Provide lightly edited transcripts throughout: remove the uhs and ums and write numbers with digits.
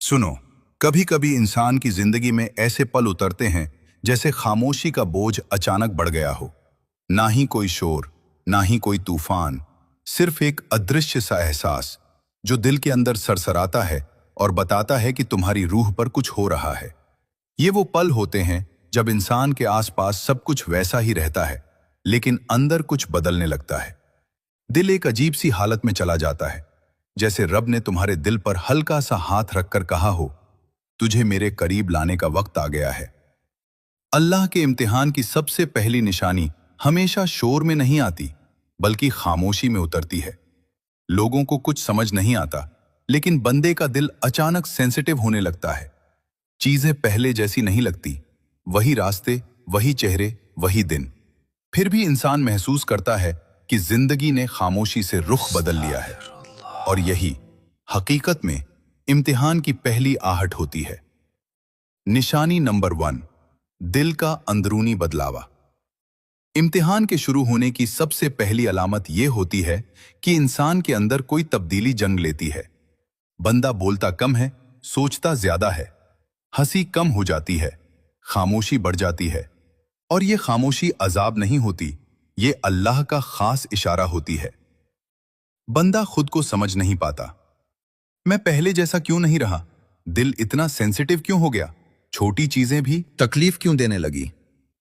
सुनो, कभी कभी इंसान की जिंदगी में ऐसे पल उतरते हैं जैसे खामोशी का बोझ अचानक बढ़ गया हो। ना ही कोई शोर, ना ही कोई तूफान, सिर्फ एक अदृश्य सा एहसास जो दिल के अंदर सरसराता है और बताता है कि तुम्हारी रूह पर कुछ हो रहा है। ये वो पल होते हैं जब इंसान के आसपास सब कुछ वैसा ही रहता है, लेकिन अंदर कुछ बदलने लगता है। दिल एक अजीब सी हालत में चला जाता है, जैसे रब ने तुम्हारे दिल पर हल्का सा हाथ रखकर कहा हो, तुझे मेरे करीब लाने का वक्त आ गया है। अल्लाह के इम्तिहान की सबसे पहली निशानी हमेशा शोर में नहीं आती, बल्कि खामोशी में उतरती है। लोगों को कुछ समझ नहीं आता, लेकिन बंदे का दिल अचानक सेंसिटिव होने लगता है। चीजें पहले जैसी नहीं लगती, वही रास्ते, वही चेहरे, वही दिन। फिर भी इंसान महसूस करता है कि जिंदगी ने खामोशी से रुख बदल लिया है। और यही हकीकत में इम्तिहान की पहली आहट होती है। निशानी नंबर 1, दिल का अंदरूनी बदलावा। इम्तिहान के शुरू होने की सबसे पहली अलामत यह होती है कि इंसान के अंदर कोई तब्दीली जन्म लेती है। बंदा बोलता कम है, सोचता ज्यादा है, हंसी कम हो जाती है, खामोशी बढ़ जाती है। और यह खामोशी अजाब नहीं होती, ये अल्लाह का खास इशारा होती है। बंदा खुद को समझ नहीं पाता। मैं पहले जैसा क्यों नहीं रहा? दिल इतना सेंसिटिव क्यों हो गया? छोटी चीजें भी तकलीफ क्यों देने लगी?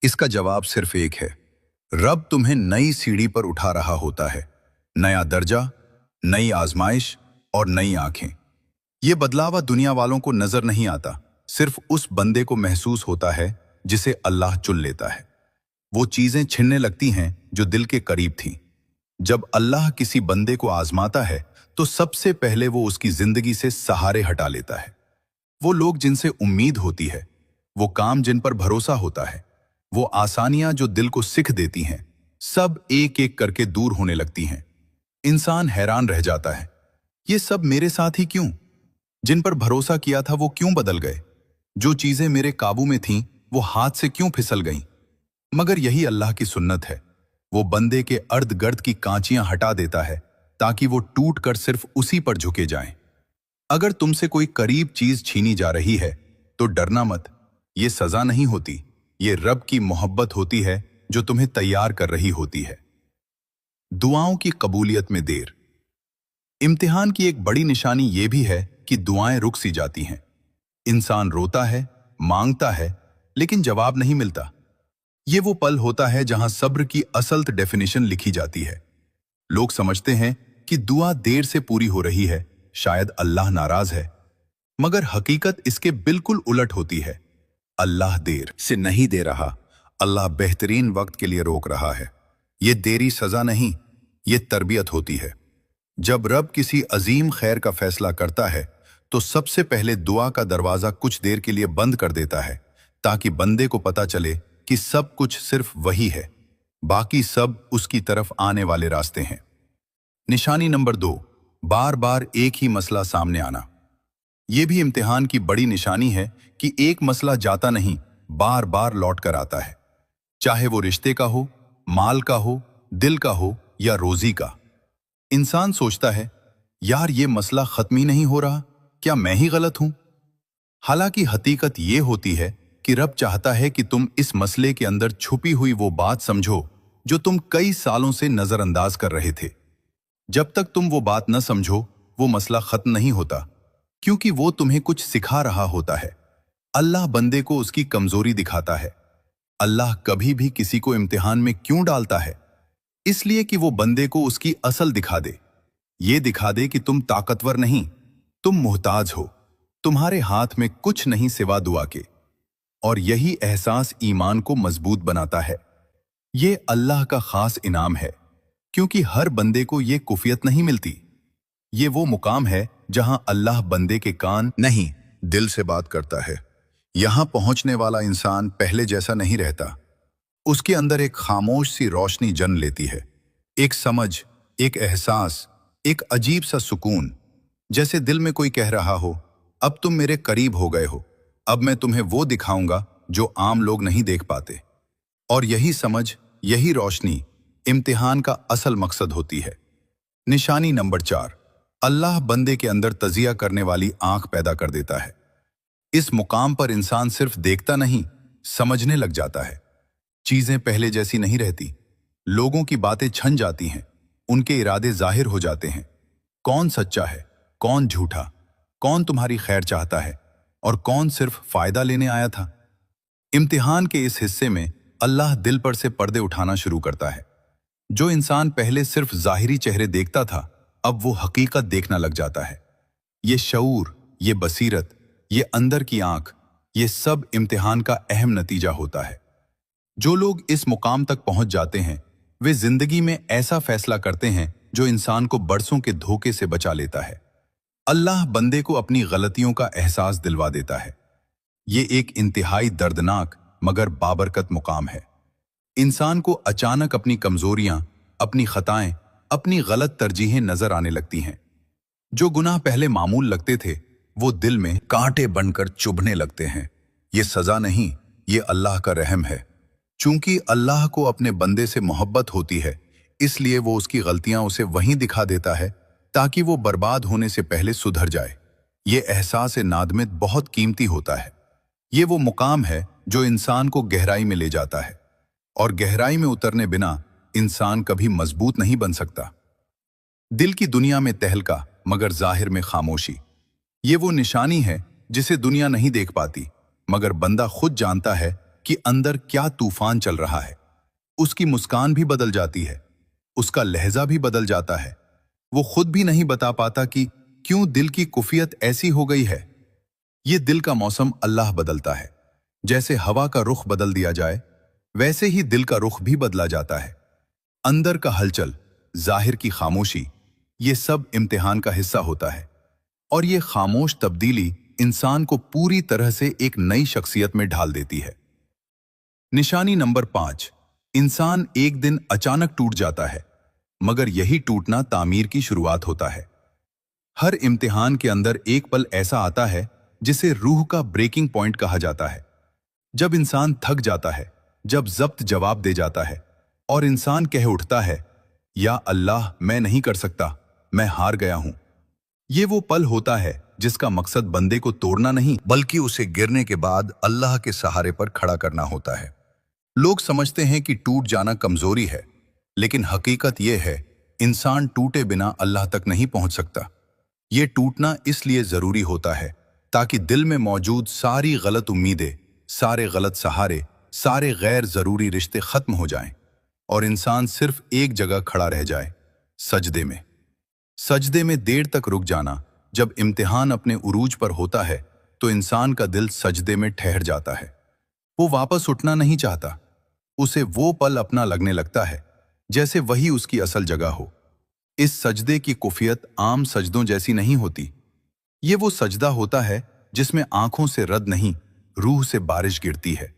इसका जवाब सिर्फ एक है, रब तुम्हें नई सीढ़ी पर उठा रहा होता है। नया दर्जा, नई आजमाइश और नई आंखें। यह बदलावा दुनिया वालों को नजर नहीं आता, सिर्फ उस बंदे को महसूस होता है जिसे अल्लाह चुन लेता है। वो चीजें छिनने लगती हैं जो दिल के करीब थीं। जब अल्लाह किसी बंदे को आजमाता है तो सबसे पहले वो उसकी जिंदगी से सहारे हटा लेता है। वो लोग जिनसे उम्मीद होती है, वो काम जिन पर भरोसा होता है, वो आसानियां जो दिल को सिख देती हैं, सब एक एक करके दूर होने लगती हैं। इंसान हैरान रह जाता है, ये सब मेरे साथ ही क्यों? जिन पर भरोसा किया था वो क्यों बदल गए? जो चीजें मेरे काबू में थीं वो हाथ से क्यों फिसल गईं? मगर यही अल्लाह की सुन्नत है। वो बंदे के अर्द गर्द की कांचियां हटा देता है ताकि वो टूट कर सिर्फ उसी पर झुके जाएं। अगर तुमसे कोई करीब चीज छीनी जा रही है तो डरना मत। ये सजा नहीं होती, ये रब की मोहब्बत होती है जो तुम्हें तैयार कर रही होती है। दुआओं की कबूलियत में देर। इम्तिहान की एक बड़ी निशानी ये भी है कि दुआएं रुक सी जाती हैं। इंसान रोता है, मांगता है, लेकिन जवाब नहीं मिलता। ये वो पल होता है जहां सब्र की असल डेफिनेशन लिखी जाती है। लोग समझते हैं कि दुआ देर से पूरी हो रही है, शायद अल्लाह नाराज है। मगर हकीकत इसके बिल्कुल उलट होती है। अल्लाह देर से नहीं दे रहा, अल्लाह बेहतरीन वक्त के लिए रोक रहा है। ये देरी सजा नहीं, ये तरबियत होती है। जब रब किसी अजीम खैर का फैसला करता है तो सबसे पहले दुआ का दरवाजा कुछ देर के लिए बंद कर देता है, ताकि बंदे को पता चले कि सब कुछ सिर्फ वही है, बाकी सब उसकी तरफ आने वाले रास्ते हैं। निशानी नंबर 2, बार बार एक ही मसला सामने आना। यह भी इम्तिहान की बड़ी निशानी है कि एक मसला जाता नहीं, बार बार लौट कर आता है। चाहे वो रिश्ते का हो, माल का हो, दिल का हो या रोजी का। इंसान सोचता है, यार ये मसला खत्म ही नहीं हो रहा, क्या मैं ही गलत हूं? हालांकि हकीकत ये होती है कि रब चाहता है कि तुम इस मसले के अंदर छुपी हुई वो बात समझो जो तुम कई सालों से नजरअंदाज कर रहे थे। जब तक तुम वो बात न समझो, वो मसला खत्म नहीं होता, क्योंकि वो तुम्हें कुछ सिखा रहा होता है। अल्लाह बंदे को उसकी कमजोरी दिखाता है। अल्लाह कभी भी किसी को इम्तिहान में क्यों डालता है? इसलिए कि वो बंदे को उसकी असल दिखा दे। ये दिखा दे कि तुम ताकतवर नहीं, तुम मोहताज हो, तुम्हारे हाथ में कुछ नहीं सिवा दुआ के। और यही एहसास ईमान को मजबूत बनाता है। ये अल्लाह का खास इनाम है, क्योंकि हर बंदे को ये कुफियत नहीं मिलती। ये वो मुकाम है जहां अल्लाह बंदे के कान नहीं, दिल से बात करता है। यहां पहुंचने वाला इंसान पहले जैसा नहीं रहता। उसके अंदर एक खामोश सी रोशनी जन्म लेती है, एक समझ, एक एहसास, एक अजीब सा सुकून। जैसे दिल में कोई कह रहा हो, अब तुम मेरे करीब हो गए हो, अब मैं तुम्हें वो दिखाऊंगा जो आम लोग नहीं देख पाते। और यही समझ, यही रोशनी इम्तिहान का असल मकसद होती है। निशानी नंबर 4, अल्लाह बंदे के अंदर तजिया करने वाली आंख पैदा कर देता है। इस मुकाम पर इंसान सिर्फ देखता नहीं, समझने लग जाता है। चीजें पहले जैसी नहीं रहती, लोगों की बातें छन जाती हैं, उनके इरादे जाहिर हो जाते हैं। कौन सच्चा है, कौन झूठा, कौन तुम्हारी खैर चाहता है और कौन सिर्फ फायदा लेने आया था। इम्तिहान के इस हिस्से में अल्लाह दिल पर से पर्दे उठाना शुरू करता है। जो इंसान पहले सिर्फ जाहिरी चेहरे देखता था, अब वो हकीकत देखना लग जाता है। ये शऊर, ये बसीरत, ये अंदर की आंख, ये सब इम्तिहान का अहम नतीजा होता है। जो लोग इस मुकाम तक पहुंच जाते हैं, वे जिंदगी में ऐसा फैसला करते हैं जो इंसान को बरसों के धोखे से बचा लेता है। अल्लाह बंदे को अपनी गलतियों का एहसास दिलवा देता है। ये एक इंतहाई दर्दनाक मगर बाबरकत मुकाम है। इंसान को अचानक अपनी कमजोरियां, अपनी खताएं, अपनी गलत तरजीहें नजर आने लगती हैं। जो गुनाह पहले मामूल लगते थे, वो दिल में कांटे बनकर चुभने लगते हैं। ये सजा नहीं, ये अल्लाह का रहम है। चूंकि अल्लाह को अपने बंदे से मोहब्बत होती है, इसलिए वो उसकी गलतियां उसे वहीं दिखा देता है ताकि वो बर्बाद होने से पहले सुधर जाए। ये एहसास नादमित बहुत कीमती होता है। ये वो मुकाम है जो इंसान को गहराई में ले जाता है, और गहराई में उतरने बिना इंसान कभी मजबूत नहीं बन सकता। दिल की दुनिया में तहलका मगर जाहिर में खामोशी, ये वो निशानी है जिसे दुनिया नहीं देख पाती, मगर बंदा खुद जानता है कि अंदर क्या तूफान चल रहा है। उसकी मुस्कान भी बदल जाती है, उसका लहजा भी बदल जाता है। वो खुद भी नहीं बता पाता कि क्यों दिल की कुफियत ऐसी हो गई है। ये दिल का मौसम अल्लाह बदलता है। जैसे हवा का रुख बदल दिया जाए, वैसे ही दिल का रुख भी बदला जाता है। अंदर का हलचल, जाहिर की खामोशी, ये सब इम्तिहान का हिस्सा होता है। और ये खामोश तब्दीली इंसान को पूरी तरह से एक नई शख्सियत में ढाल देती है। निशानी नंबर 5, इंसान एक दिन अचानक टूट जाता है, मगर यही टूटना तामीर की शुरुआत होता है। हर इम्तिहान के अंदर एक पल ऐसा आता है जिसे रूह का ब्रेकिंग पॉइंट कहा जाता है। जब इंसान थक जाता है, जब जब्त जवाब दे जाता है और इंसान कह उठता है, या अल्लाह मैं नहीं कर सकता, मैं हार गया हूं। ये वो पल होता है जिसका मकसद बंदे को तोड़ना नहीं, बल्कि उसे गिरने के बाद अल्लाह के सहारे पर खड़ा करना होता है। लोग समझते हैं कि टूट जाना कमजोरी है, लेकिन हकीकत यह है, इंसान टूटे बिना अल्लाह तक नहीं पहुंच सकता। ये टूटना इसलिए जरूरी होता है ताकि दिल में मौजूद सारी गलत उम्मीदें, सारे गलत सहारे, सारे गैर जरूरी रिश्ते खत्म हो जाएं और इंसान सिर्फ एक जगह खड़ा रह जाए, सजदे में। सजदे में देर तक रुक जाना, जब इम्तिहान अपने उरूज पर होता है तो इंसान का दिल सजदे में ठहर जाता है। वो वापस उठना नहीं चाहता। उसे वो पल अपना लगने लगता है जैसे वही उसकी असल जगह हो। इस सजदे की कुफियत आम सजदों जैसी नहीं होती। ये वो सजदा होता है जिसमें आंखों से रद नहीं, रूह से बारिश गिरती है।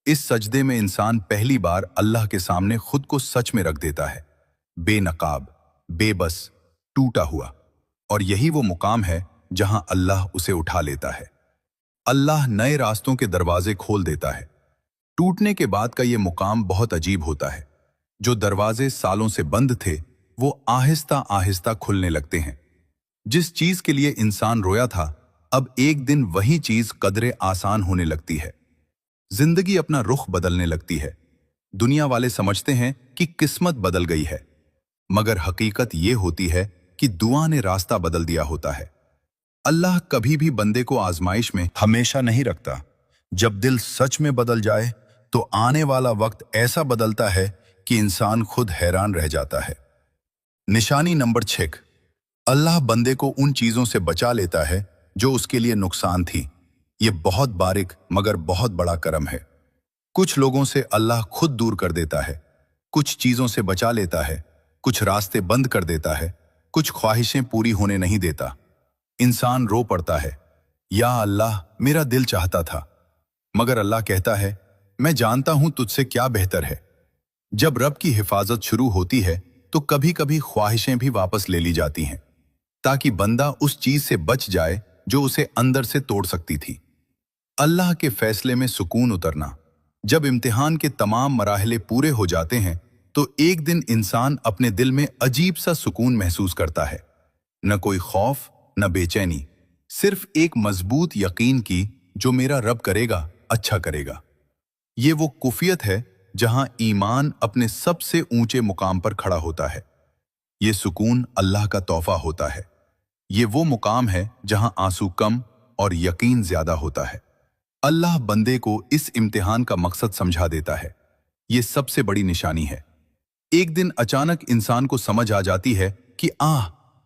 इस सजदे में इंसान पहली बार अल्लाह के सामने खुद को सच में रख देता है, बेनकाब, बेबस, टूटा हुआ। और यही वो मुकाम है जहां अल्लाह उसे उठा लेता है। अल्लाह नए रास्तों के दरवाजे खोल देता है। टूटने के बाद का ये मुकाम बहुत अजीब होता है। जो दरवाजे सालों से बंद थे, वो आहिस्ता आहिस्ता खुलने लगते हैं। जिस चीज के लिए इंसान रोया था, अब एक दिन वही चीज कदरे आसान होने लगती है। जिंदगी अपना रुख बदलने लगती है। दुनिया वाले समझते हैं कि किस्मत बदल गई है, मगर हकीकत ये होती है कि दुआ ने रास्ता बदल दिया होता है। अल्लाह कभी भी बंदे को आजमाइश में हमेशा नहीं रखता। जब दिल सच में बदल जाए तो आने वाला वक्त ऐसा बदलता है कि इंसान खुद हैरान रह जाता है। निशानी नंबर 6, अल्लाह बंदे को उन चीजों से बचा लेता है जो उसके लिए नुकसान थी। ये बहुत बारीक मगर बहुत बड़ा करम है। कुछ लोगों से अल्लाह खुद दूर कर देता है, कुछ चीजों से बचा लेता है, कुछ रास्ते बंद कर देता है, कुछ ख्वाहिशें पूरी होने नहीं देता। इंसान रो पड़ता है, या अल्लाह मेरा दिल चाहता था, मगर अल्लाह कहता है मैं जानता हूं तुझसे क्या बेहतर है। जब रब की हिफाजत शुरू होती है तो कभी कभी ख्वाहिशें भी वापस ले ली जाती हैं, ताकि बंदा उस चीज से बच जाए जो उसे अंदर से तोड़ सकती थी। अल्लाह के फैसले में सुकून उतरना। जब इम्तिहान के तमाम मराहले पूरे हो जाते हैं तो एक दिन इंसान अपने दिल में अजीब सा सुकून महसूस करता है। न कोई खौफ, न बेचैनी, सिर्फ एक मजबूत यकीन की जो मेरा रब करेगा, अच्छा करेगा। ये वो कुफियत है जहां ईमान अपने सबसे ऊंचे मुकाम पर खड़ा होता है। ये सुकून अल्लाह का तोहफा होता है। ये वो मुकाम है जहां आंसू कम और यकीन ज्यादा होता है। अल्लाह बंदे को इस इम्तिहान का मकसद समझा देता है। ये सबसे बड़ी निशानी है। एक दिन अचानक इंसान को समझ आ जाती है कि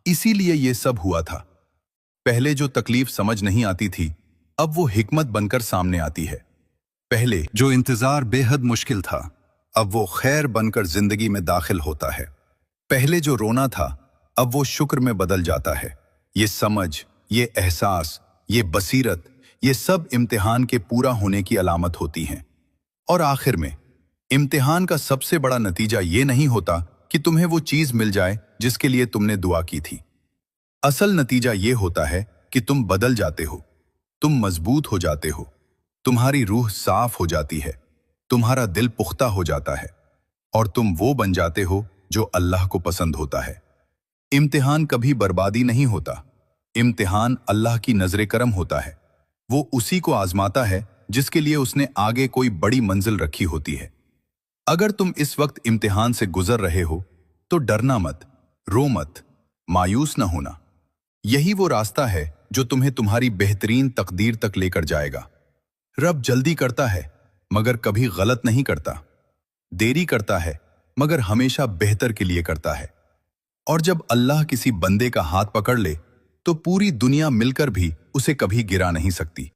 इसीलिए ये सब हुआ था। पहले जो तकलीफ समझ नहीं आती थी, अब वो हिकमत बनकर सामने आती है। पहले जो इंतजार बेहद मुश्किल था, अब वो खैर बनकर जिंदगी में दाखिल होता है। पहले जो रोना था, अब वो शुक्र में बदल जाता है। ये समझ, ये एहसास, ये बसीरत, ये सब इम्तिहान के पूरा होने की अलामत होती हैं। और आखिर में इम्तिहान का सबसे बड़ा नतीजा ये नहीं होता कि तुम्हें वो चीज मिल जाए जिसके लिए तुमने दुआ की थी। असल नतीजा ये होता है कि तुम बदल जाते हो, तुम मजबूत हो जाते हो, तुम्हारी रूह साफ हो जाती है, तुम्हारा दिल पुख्ता हो जाता है और तुम वो बन जाते हो जो अल्लाह को पसंद होता है। इम्तिहान कभी बर्बादी नहीं होता। इम्तिहान अल्लाह की नजरे करम होता है। वो उसी को आजमाता है जिसके लिए उसने आगे कोई बड़ी मंजिल रखी होती है। अगर तुम इस वक्त इम्तिहान से गुजर रहे हो तो डरना मत, रो मत, मायूस न होना। यही वो रास्ता है जो तुम्हें तुम्हारी बेहतरीन तकदीर तक लेकर जाएगा। रब जल्दी करता है मगर कभी गलत नहीं करता। देरी करता है मगर हमेशा बेहतर के लिए करता है। और जब अल्लाह किसी बंदे का हाथ पकड़ ले तो पूरी दुनिया मिलकर भी उसे कभी गिरा नहीं सकती।